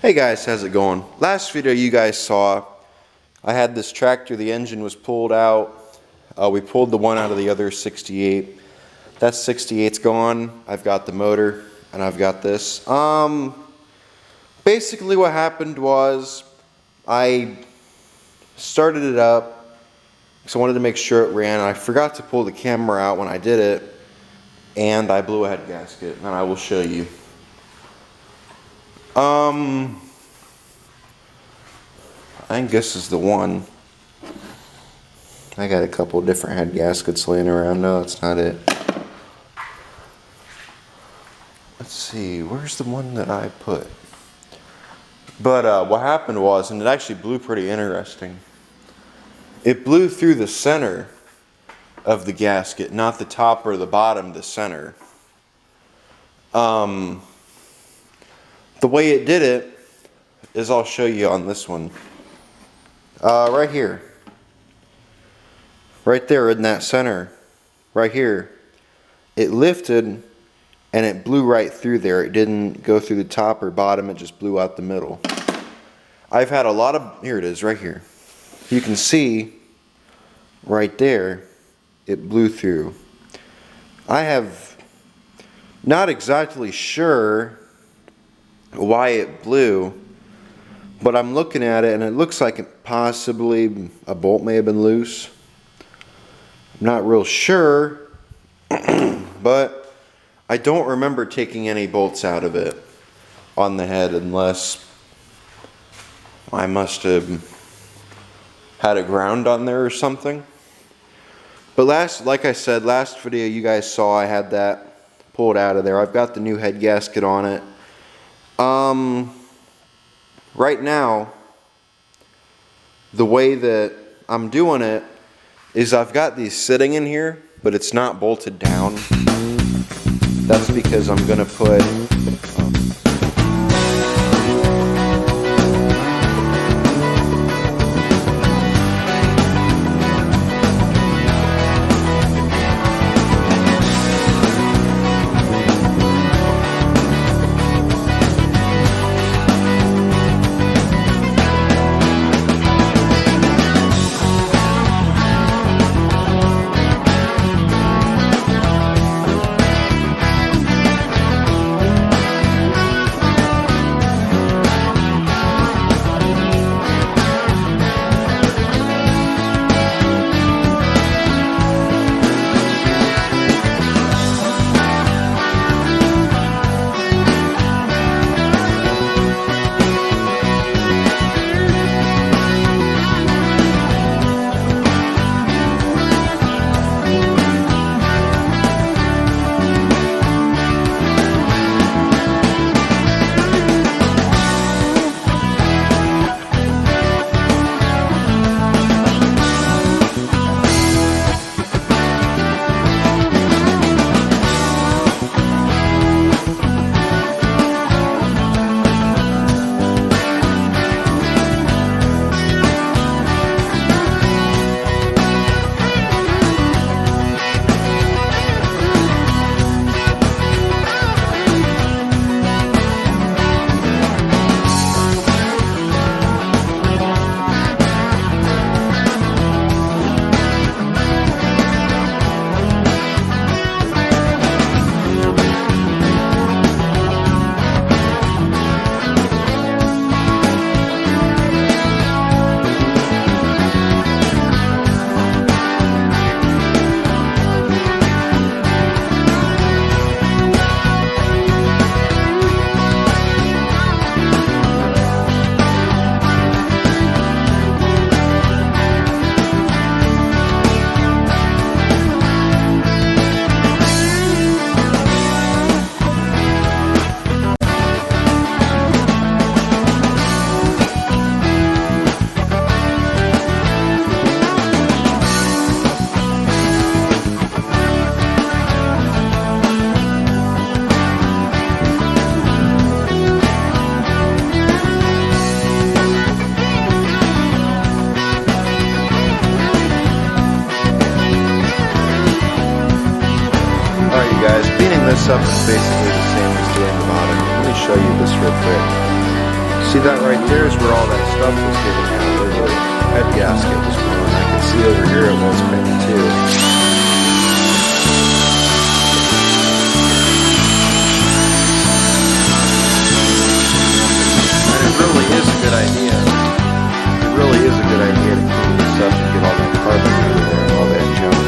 Hey guys, how's it going? Last video you guys saw, I had this tractor, the engine was pulled out. We pulled the one out of the other 68. That 68's gone. I've got the motor and I've got this. Basically what happened was I started it up because I wanted to make sure it ran. I forgot to pull the camera out when I did it and I blew a head gasket, and I will show you. I think this is the one. I got a couple different head gaskets laying around. No, that's not it. Let's see, where's the one that I put? But what happened was, and it actually blew pretty interesting, it blew through the center of the gasket, not the top or the bottom, the center. The way it did it is, I'll show you on this one. Right here. Right there in that center. Right here. It lifted and it blew right through there. It didn't go through the top or bottom, it just blew out the middle. I've had a lot of, here it is, right here. You can see right there, it blew through. I have not exactly sure why it blew, but I'm looking at it and it looks like it possibly a bolt may have been loose. I'm not real sure, but I don't remember taking any bolts out of it on the head, unless I must have had a ground on there or something. But like I said, last video you guys saw, I had that pulled out of there. I've got the new head gasket on it. Right now, the way that I'm doing it is I've got these sitting in here, but it's not bolted down. That's because I'm gonna put this up is basically the same as doing the bottom. Let me show you this real quick. See that right there is where all that stuff was getting out, where the head gasket was blown. I can see over here it was maybe too. And it really is a good idea. It really is a good idea to clean this up and get all that carbon out of there and all that junk.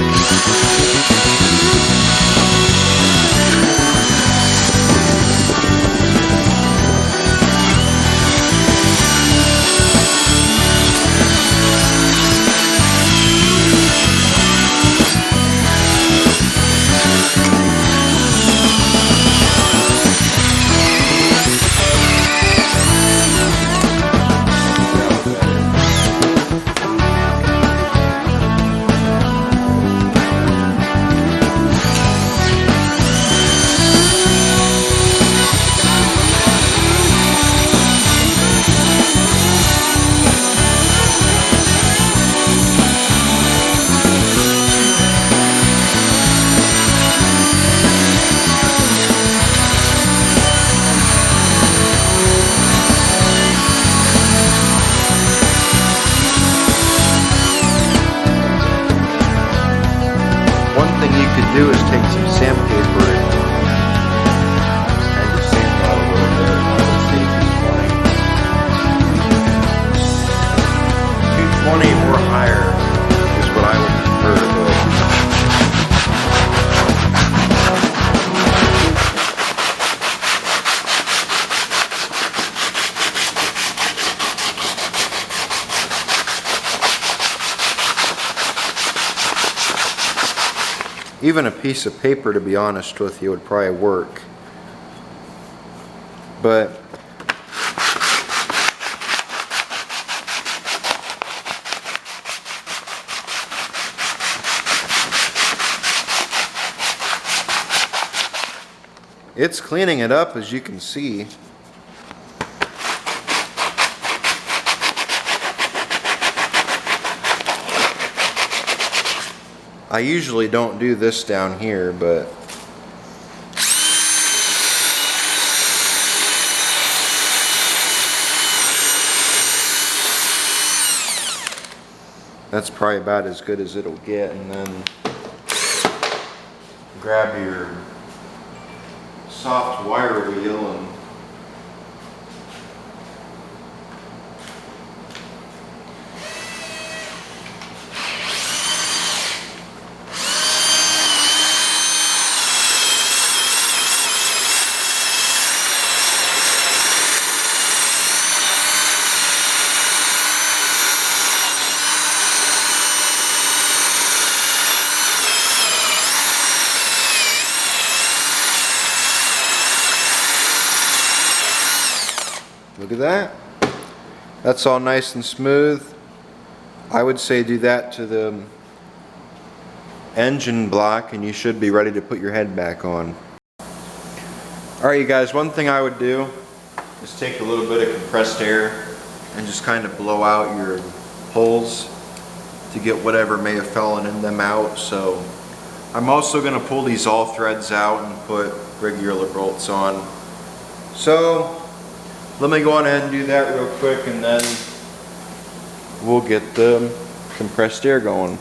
Do is take some sandpaper and kind of sand out a little bit. I would say 220 or higher is what I would prefer. Even a piece of paper, to be honest with you, would probably work. But it's cleaning it up, as you can see. I usually don't do this down here, but that's probably about as good as it'll get. And then grab your soft wire wheel and look at that. That's all nice and smooth. I would say do that to the engine block and you should be ready to put your head back on. Alright, you guys, one thing I would do is take a little bit of compressed air and just kind of blow out your holes to get whatever may have fallen in them out. So I'm also going to pull these all threads out and put regular bolts on. So let me go on ahead and do that real quick and then we'll get the compressed air going.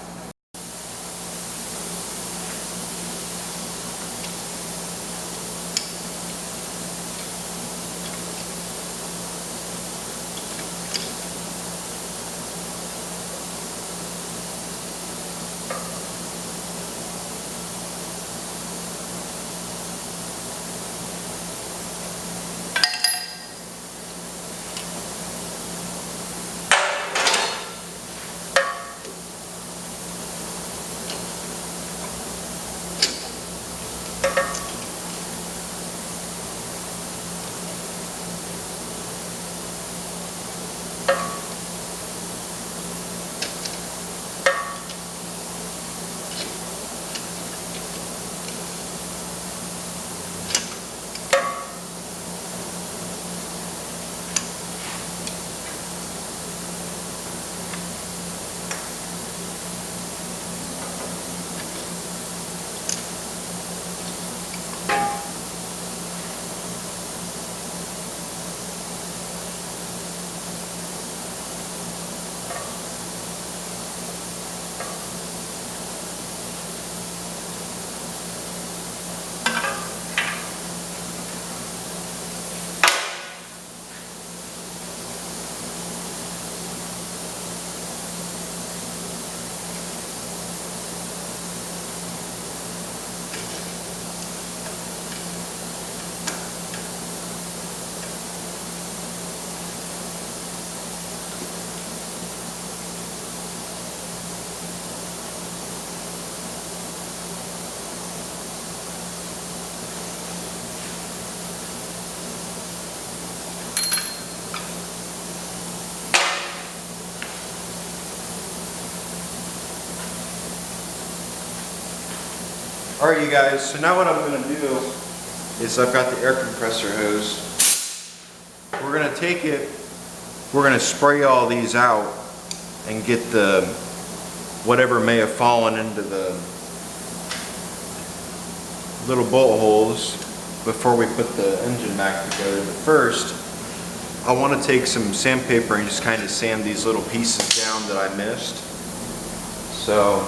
Alright you guys, so now what I'm going to do is I've got the air compressor hose. We're going to take it, we're going to spray all these out and get the whatever may have fallen into the little bolt holes before we put the engine back together. But first, I want to take some sandpaper and just kind of sand these little pieces down that I missed. So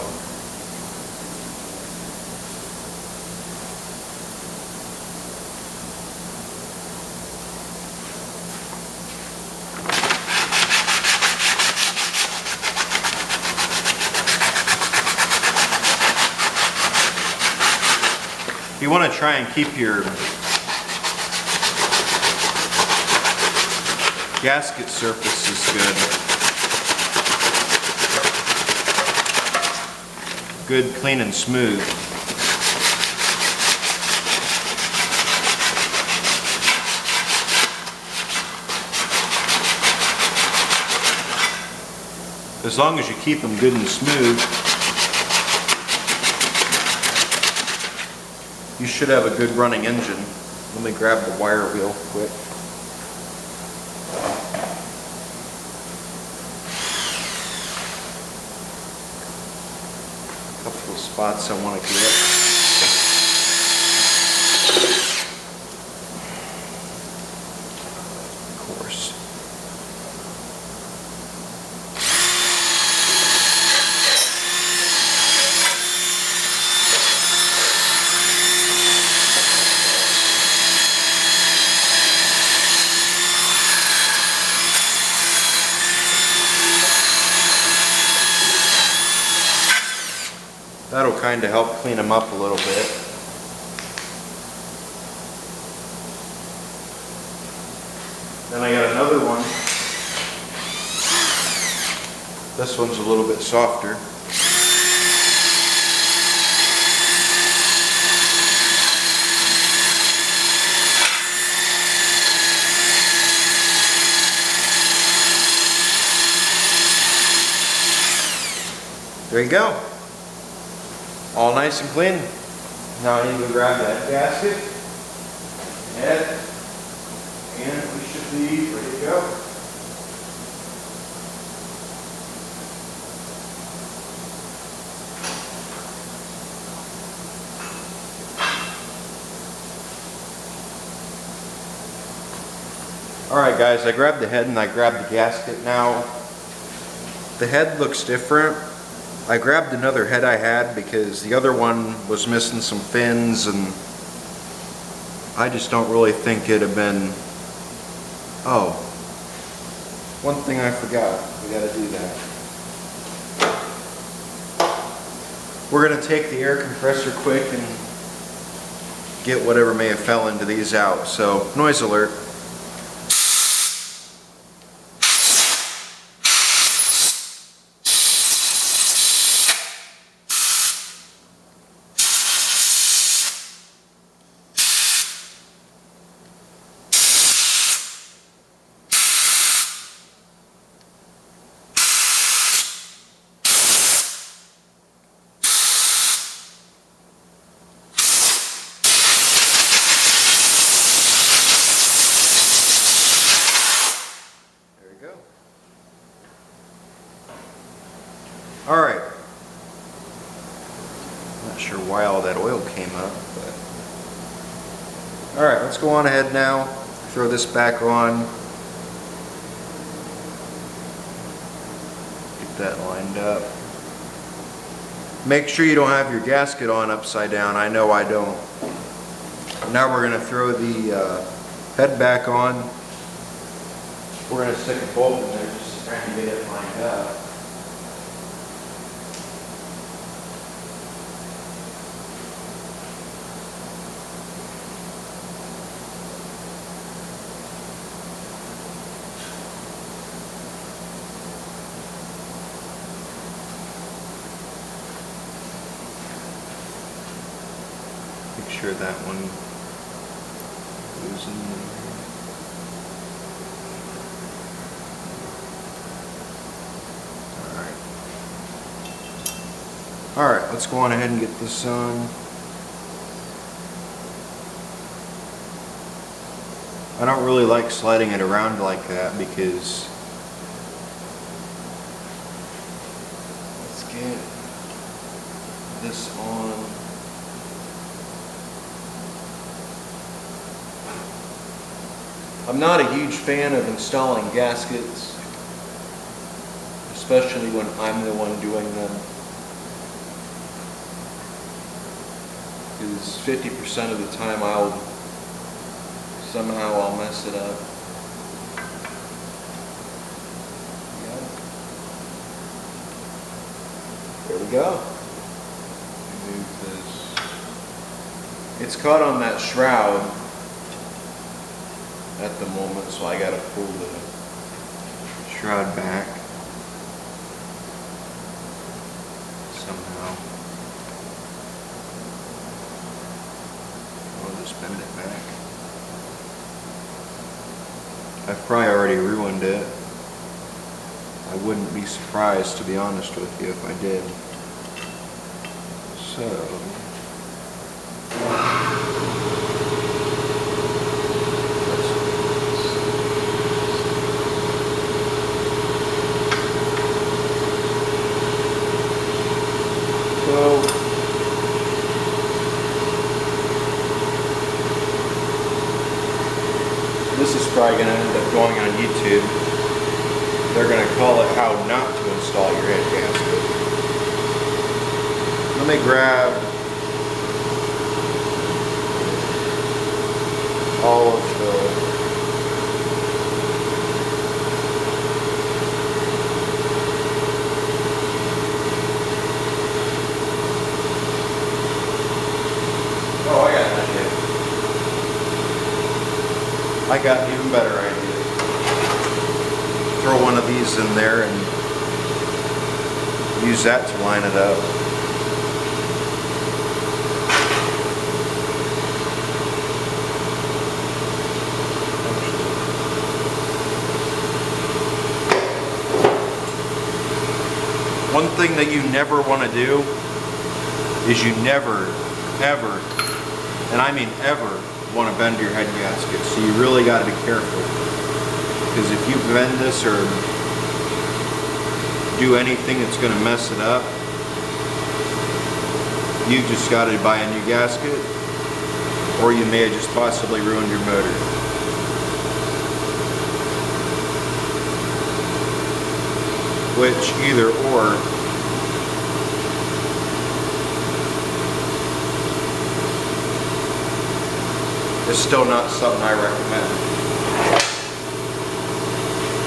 you want to try and keep your gasket surfaces good, clean and smooth. As long as you keep them good and smooth, you should have a good running engine. Let me grab the wire wheel quick. A couple of spots I want to get. Of course. That'll kind of help clean them up a little bit. Then I got another one. This one's a little bit softer. There you go. All nice and clean. Now I need to grab that gasket, head, and we should be ready to go. Alright guys, I grabbed the head and I grabbed the gasket. Now, the head looks different. I grabbed another head I had because the other one was missing some fins, and I just don't really think it'd have been... Oh, one thing I forgot. We gotta do that. We're gonna take the air compressor quick and get whatever may have fell into these out. So, noise alert. Alright. Not sure why all that oil came up, but... Alright, let's go on ahead now. Throw this back on. Get that lined up. Make sure you don't have your gasket on upside down. I know I don't. Now we're going to throw the head back on. We're going to stick a bolt in there just to try and get it lined up. Make sure that one goes in there. Alright, let's go on ahead and get this on. I don't really like sliding it around like that because let's get this on. I'm not a huge fan of installing gaskets, especially when I'm the one doing them, because 50% of the time I'll mess it up. There we go. Move this. It's caught on that shroud at the moment, so I gotta pull the shroud back somehow. I'll just bend it back. I've probably already ruined it. I wouldn't be surprised, to be honest with you, if I did. So this is probably going to end up going on YouTube. They're going to call it how not to install your head gasket. Let me grab all of the I got an even better idea. Throw one of these in there and use that to line it up. One thing that you never want to do is you never, ever, and I mean ever, want to bend your head gasket, so you really got to be careful, because if you bend this or do anything that's going to mess it up, you just got to buy a new gasket, or you may have just possibly ruined your motor. Which either or is still not something I recommend.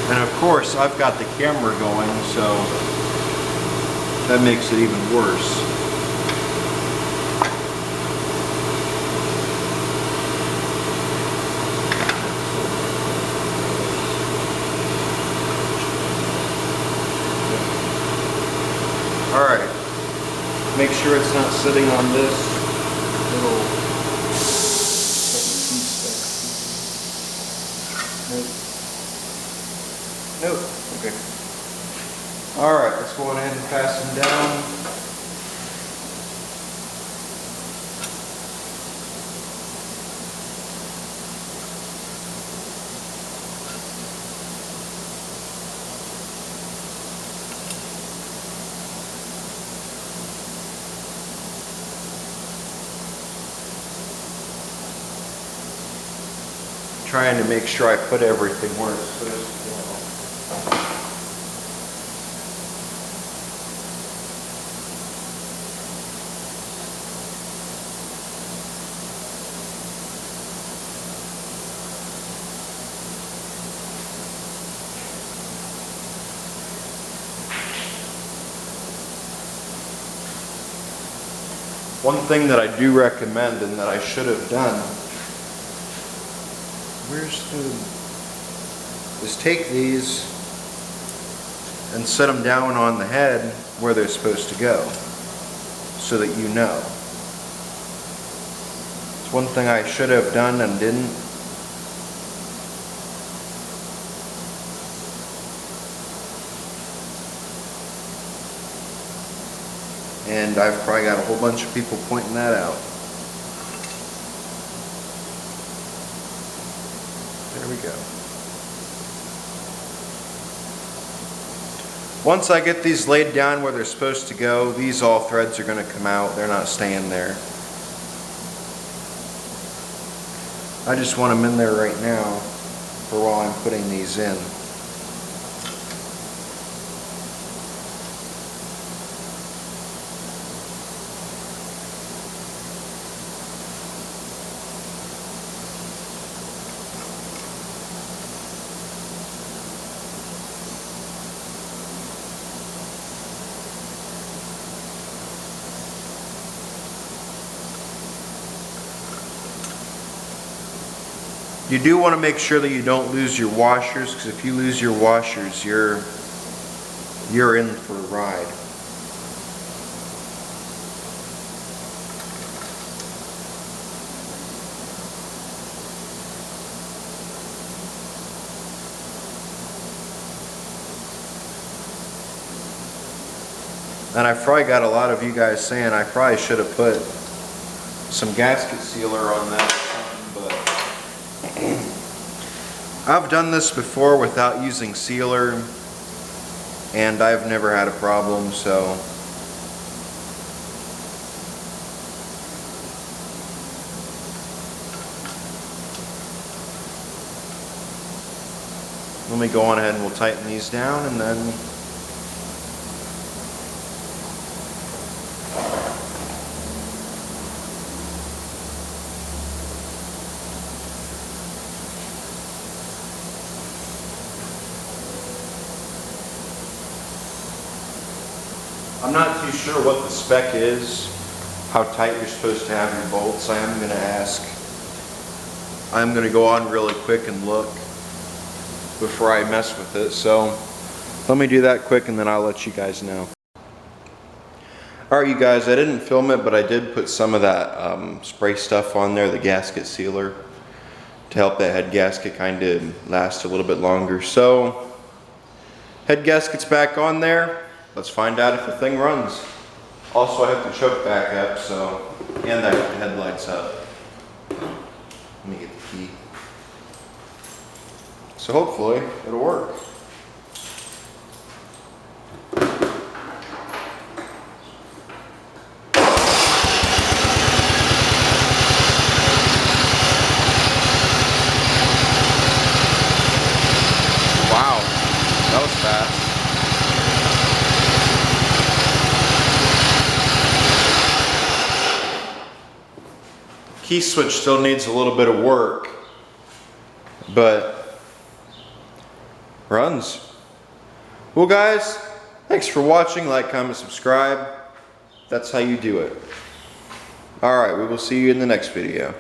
And of course, I've got the camera going, so that makes it even worse. Alright, make sure it's not sitting on this little Nope. Okay. Alright, let's go ahead and fasten down. Trying to make sure I put everything where it's supposed to go. One thing that I do recommend and that I should have done, is take these and set them down on the head where they're supposed to go, so that you know. It's one thing I should have done and didn't. And I've probably got a whole bunch of people pointing that out. There we go. Once I get these laid down where they're supposed to go, these all threads are going to come out. They're not staying there. I just want them in there right now for while I'm putting these in. You do want to make sure that you don't lose your washers, because if you lose your washers, you're in for a ride. And I probably got a lot of you guys saying I probably should have put some gasket sealer on that or something, but I've done this before without using sealer and I've never had a problem, so let me go on ahead and we'll tighten these down, and then I'm not too sure what the spec is, how tight you're supposed to have your bolts. I am going to ask. I'm going to go on really quick and look before I mess with it. So let me do that quick and then I'll let you guys know. Alright you guys, I didn't film it, but I did put some of that spray stuff on there, the gasket sealer, to help that head gasket kind of last a little bit longer. So head gasket's back on there. Let's find out if the thing runs. Also, I have the choke back up, so, and I have the headlights up. Let me get the key. So hopefully it'll work. Wow, that was fast. Key switch still needs a little bit of work, but runs. Well guys, thanks for watching. Like, comment, subscribe. That's how you do it. Alright, we will see you in the next video.